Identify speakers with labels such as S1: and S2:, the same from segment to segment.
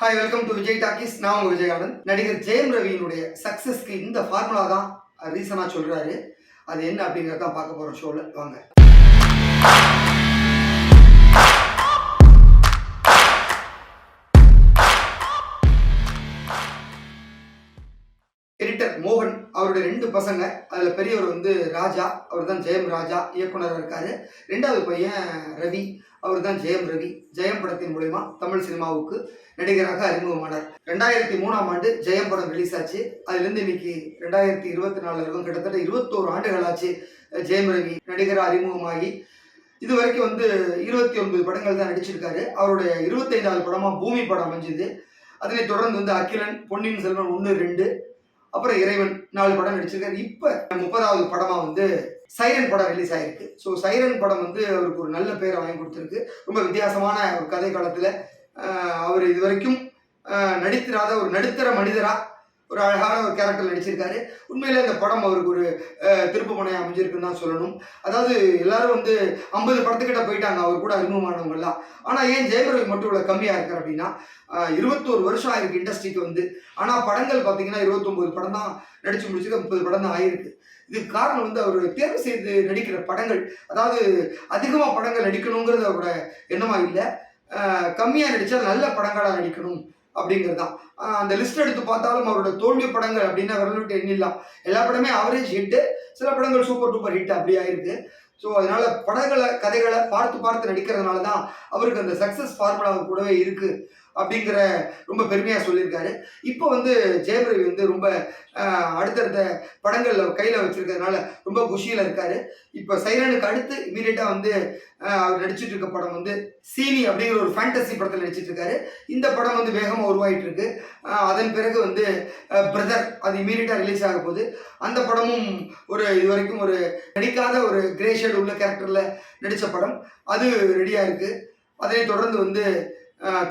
S1: Hi, welcome to Vijay talkies. நான் உங்க விஜயானந்த். நடிகர் ஜெயம் ரவியினுடைய சக்சஸ்க்கு இந்த ஃபார்முலா தான் ரீசனா சொல்றாரு. அது என்ன அப்படிங்கறத தான் பார்க்க போறோம் ஷோல. வாங்க. எடிட்டர் மோகன் அவருடைய 2 பசங்க, அதுல பெரியவர் வந்து ராஜா, அவர் தான் ஜெயம் ராஜா இயக்குனராக இருக்காரு. 2வது பையன் ரவி, அவர் தான் ஜெயம் ரவி. ஜெயம் படத்தின் மூலமா தமிழ் சினிமாவுக்கு நடிகராக அறிமுகமானார். 2003ஆம் ஆண்டு ஜெயம் படம் ரிலீஸ் ஆச்சு. அதுலேருந்து இன்னைக்கு 2024 இருக்கும், கிட்டத்தட்ட 21 ஆண்டுகள் ஆச்சு ஜெயம் ரவி நடிகராக அறிமுகமாகி. இது வரைக்கும் வந்து 29 படங்கள் தான் நடிச்சிருக்காரு. அவருடைய 25வது படமா பூமி படம் அமைஞ்சது. அதனை தொடர்ந்து வந்து அகிலன், பொன்னியின் செல்வன் 1, 2, அப்புறம் இறைவன் 4 படம் நடிச்சிருக்காரு. இப்ப 30வது படமா வந்து சைரன் படம் ரிலீஸ் ஆயிருக்கு. ஸோ சைரன் படம் வந்து அவருக்கு ஒரு நல்ல பேரை வாங்கி கொடுத்துருக்கு. ரொம்ப வித்தியாசமான ஒரு கதை காலத்துல அவர் இது வரைக்கும் நடித்திராத ஒரு நடுத்தர மனிதரா ஒரு அழகான ஒரு கேரக்டர் நடிச்சிருக்காரு. உண்மையிலே இந்த படம் அவருக்கு ஒரு திருப்பு முனையா அமைஞ்சிருக்குன்னு தான் சொல்லணும். அதாவது எல்லாரும் வந்து 50 படத்துக்கிட்ட போயிட்டாங்க அவர் கூட அறிமுகமானவங்கலாம். ஆனால் ஏன் ஜெயம் ரவி மட்டும் இவ்வளோ கம்மியாக இருக்கார் அப்படின்னா, 21 வருஷம் ஆயிருக்கு இண்டஸ்ட்ரிக்கு வந்து. ஆனால் படங்கள் பார்த்தீங்கன்னா 29 படம் தான் நடிச்சு முடிச்சுக்க, 30 படம் தான் ஆயிருக்கு. இதுக்கு காரணம் வந்து அவர் தேர்வு செய்து நடிக்கிற படங்கள், அதாவது அதிகமாக படங்கள் நடிக்கணுங்கிறது அவரோட எண்ணமாக இல்லை, கம்மியாக நடித்தா நல்ல படங்களாக நடிக்கணும் அப்படிங்கிறது தான். அந்த லிஸ்ட் எடுத்து பார்த்தாலும் அவரோட தோல்வி படங்கள் அப்படின்னா விரல் எண்ணிடலாம். எல்லா படமே ஆவரேஜ் ஹிட்டு, சில படங்கள் சூப்பர் டூப்பர் ஹிட் அப்படி ஆயிருக்கு. ஸோ அதனால படங்களை கதைகளை பார்த்து பார்த்து நடிக்கிறதுனால தான் அவருக்கு அந்த சக்ஸஸ் ஃபார்முலா கூடவே இருக்கு அப்படிங்கிற ரொம்ப பெருமையாக சொல்லியிருக்காரு. இப்போ வந்து ஜெயம் ரவி வந்து ரொம்ப அடுத்தடுத்த படங்கள் கையில் வச்சிருக்கிறதுனால ரொம்ப குஷியில் இருக்காரு. இப்போ சைரனுக்கு அடுத்து இமீடியட்டாக வந்து அவர் நடிச்சிட்டு இருக்க படம் வந்து சீனி அப்படிங்கிற ஒரு ஃபேண்டசி படத்தில் நடிச்சிட்டு இருக்காரு. இந்த படம் வந்து வேகமாக உருவாகிட்டு இருக்கு. அதன் பிறகு வந்து பிரதர் அது இமீடியட்டாக ரிலீஸ் ஆக போகுது. அந்த படமும் ஒரு இது வரைக்கும் ஒரு நடிக்காத ஒரு கிரே ஷேட் உள்ள கேரக்டரில் நடித்த படம், அது ரெடியாக இருக்குது. அதனை தொடர்ந்து வந்து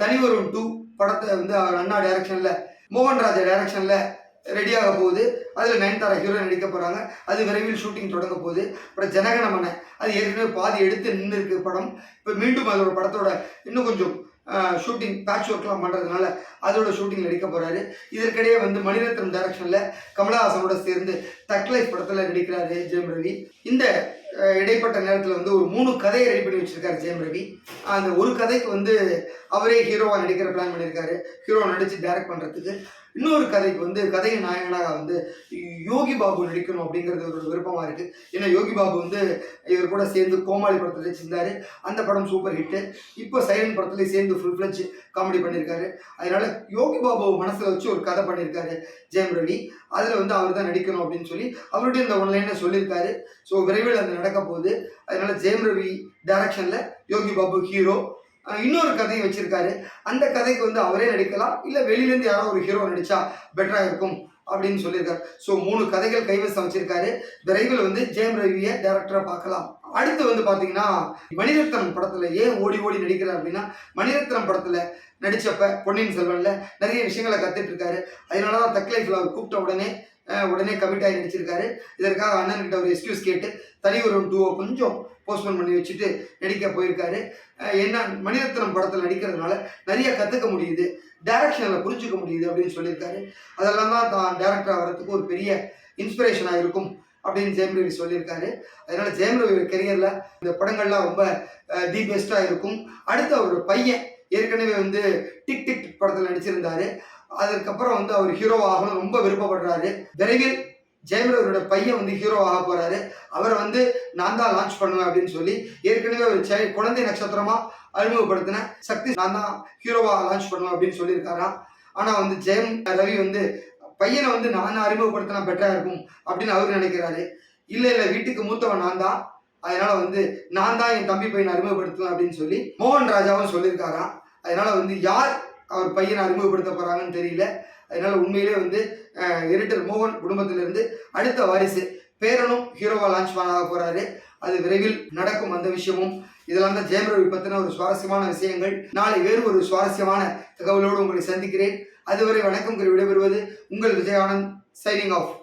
S1: தனிவரும் 2 படத்தை வந்து அவர் அண்ணா டைரக்ஷனில், மோகன் ராஜா டைரக்ஷனில் ரெடியாக போகுது. அதில் நயன்தாரா ஹீரோ நடிக்க போகிறாங்க. அது விரைவில் ஷூட்டிங் தொடங்க போகுது. அப்புறம் ஜனகணமன அது ஏற்கனவே பாதி எடுத்து நின்று இருக்கு படம். இப்போ மீண்டும் அதோட படத்தோட இன்னும் கொஞ்சம் ஷூட்டிங் பேட்ச் ஒர்க்லாம் பண்ணுறதுனால அதோட ஷூட்டிங் நடிக்க போகிறாரு. இதற்கிடையே வந்து மணிரத்னம் டைரக்ஷனில் கமலஹாசனோட சேர்ந்து தக் லைஃப் படத்தில் நடிக்கிறாரு ஜெயம் ரவி. இந்த இடைப்பட்ட நேரத்தில் வந்து ஒரு 3 கதையை ரெடி பண்ணி வச்சிருக்காரு ஜெயம் ரவி. அந்த ஒரு கதைக்கு வந்து அவரே ஹீரோவாக நடிக்கிற பிளான் பண்ணியிருக்காரு, ஹீரோ நடித்து டைரக்ட் பண்ணுறதுக்கு. இன்னொரு கதைக்கு வந்து கதையின் நாயகனாக வந்து யோகி பாபு நடிக்கணும் அப்படிங்கிறது ஒரு விருப்பமாக இருக்குது. ஏன்னா யோகி பாபு வந்து இவர் கூட சேர்ந்து கோமாளி படத்தில் நடிச்சிருந்தாரு. அந்த படம் சூப்பர் ஹிட்டு. இப்போ சைலண்ட் படத்துலேயே சேர்ந்து ஃபுல் ஃப்ளெட்ஜ் காமெடி பண்ணியிருக்காரு. அதனால யோகி பாபு மனசில் வச்சு ஒரு கதை பண்ணியிருக்காரு ஜெயம் ரவி. அதில் வந்து அவர் தான் நடிக்கணும் அப்படின்னு சொல்லி அவருடைய இந்த ஒன்லைனை சொல்லியிருக்காரு. ஸோ விரைவில் அது நடக்க போகுது. அதனால ஜெயம் ரவி டைரக்ஷனில் யோகி பாபு ஹீரோ. இன்னொரு கதையை வச்சிருக்காரு. அந்த கதைக்கு வந்து அவரே நடிக்கலாம், இல்லை வெளியிலேருந்து யாரோ ஒரு ஹீரோ நடிச்சா பெட்டராக இருக்கும் அப்படின்னு சொல்லியிருக்காரு. ஸோ 3 கதைகள் கைவசம் வச்சிருக்காரு. விரைவில் வந்து ஜெயம் ரவியை டைரக்டராக பார்க்கலாம். அடுத்து வந்து பார்த்தீங்கன்னா மணிரத்னம் படத்தில் ஏன் ஓடி ஓடி நடிக்கிறார் அப்படின்னா, மணிரத்னம் படத்தில் நடித்தப்ப பொன்னியின் செல்வனில் நிறைய விஷயங்களை கற்றுட்டு இருக்காரு. அதனால தான் தக் லைஃப்பில் அவர் கூப்பிட்ட உடனே கமிட் ஆகி நடிச்சிருக்காரு. இதற்காக அண்ணன்கிட்ட ஒரு எக்ஸ்கியூஸ் கேட்டு தனிவரும் 2 கொஞ்சம் போஸ்ட்போன் பண்ணி வச்சுட்டு நடிக்க போயிருக்காரு. என்ன மணிரத்னம் படத்தில் நடிக்கிறதுனால நிறைய கற்றுக்க முடியுது, டைரக்ஷனில் புரிஞ்சுக்க முடியுது அப்படின்னு சொல்லியிருக்காரு. அதெல்லாம் தான் டைரக்டராக வரத்துக்கு ஒரு பெரிய இன்ஸ்பிரேஷனாக இருக்கும் அப்படின்னு ஜெயம் ரவி சொல்லியிருக்காரு. அதனால ஜெயம் ரவி கெரியரில் இந்த படங்கள்லாம் ரொம்ப தி பெஸ்ட்டாக இருக்கும். அடுத்து அவரோட பையன் ஏற்கனவே வந்து டிக் டிக் படத்தில் நடிச்சிருந்தாரு. அதுக்கப்புறம் வந்து அவர் ஹீரோ ஆகணும் ரொம்ப விருப்பப்படுறாரு. விரைவில் ஜெயம் ரவியோட பையன் வந்து ஹீரோ ஆக போறாரு. அவரை வந்து நான் தான் லான்ச் பண்ணுவேன் அப்படின்னு சொல்லி ஏற்கனவே ஒரு குழந்தை நட்சத்திரமா அறிமுகப்படுத்தின சக்தி நான் தான் ஹீரோவா லான்ச் பண்ணுவேன் அப்படின்னு சொல்லியிருக்காராம். ஆனா வந்து ஜெயம் ரவி வந்து பையனை வந்து நான் அறிமுகப்படுத்தினா பெட்டரா இருக்கும் அப்படின்னு அவரு நினைக்கிறாரு. இல்லை வீட்டுக்கு மூத்தவன் நான் தான், அதனால வந்து நான் தான் என் தம்பி பையனை அறிமுகப்படுத்துவேன் அப்படின்னு சொல்லி மோகன் ராஜாவும் சொல்லியிருக்காராம். அதனால வந்து யார் அவர் பையனை அறிமுகப்படுத்த போறாங்கன்னு தெரியல. அதனால உண்மையிலே வந்து எடிட்டர் மோகன் குடும்பத்திலிருந்து அடுத்த வாரிசு பேரனும் ஹீரோவா லான்ச் பண்ண போறாரு. அது விரைவில் நடக்கும் அந்த விஷயமும். இதெல்லாம் தான் ஜெயம் ரவி பத்தின ஒரு சுவாரஸ்யமான விஷயங்கள். நாளை வேறு ஒரு சுவாரஸ்யமான தகவலோடு உங்களை சந்திக்கிறேன். அதுவரை வணக்கம் கூறி விடைபெறுவது உங்கள் விஜயானந்த், சைனிங் ஆஃப்.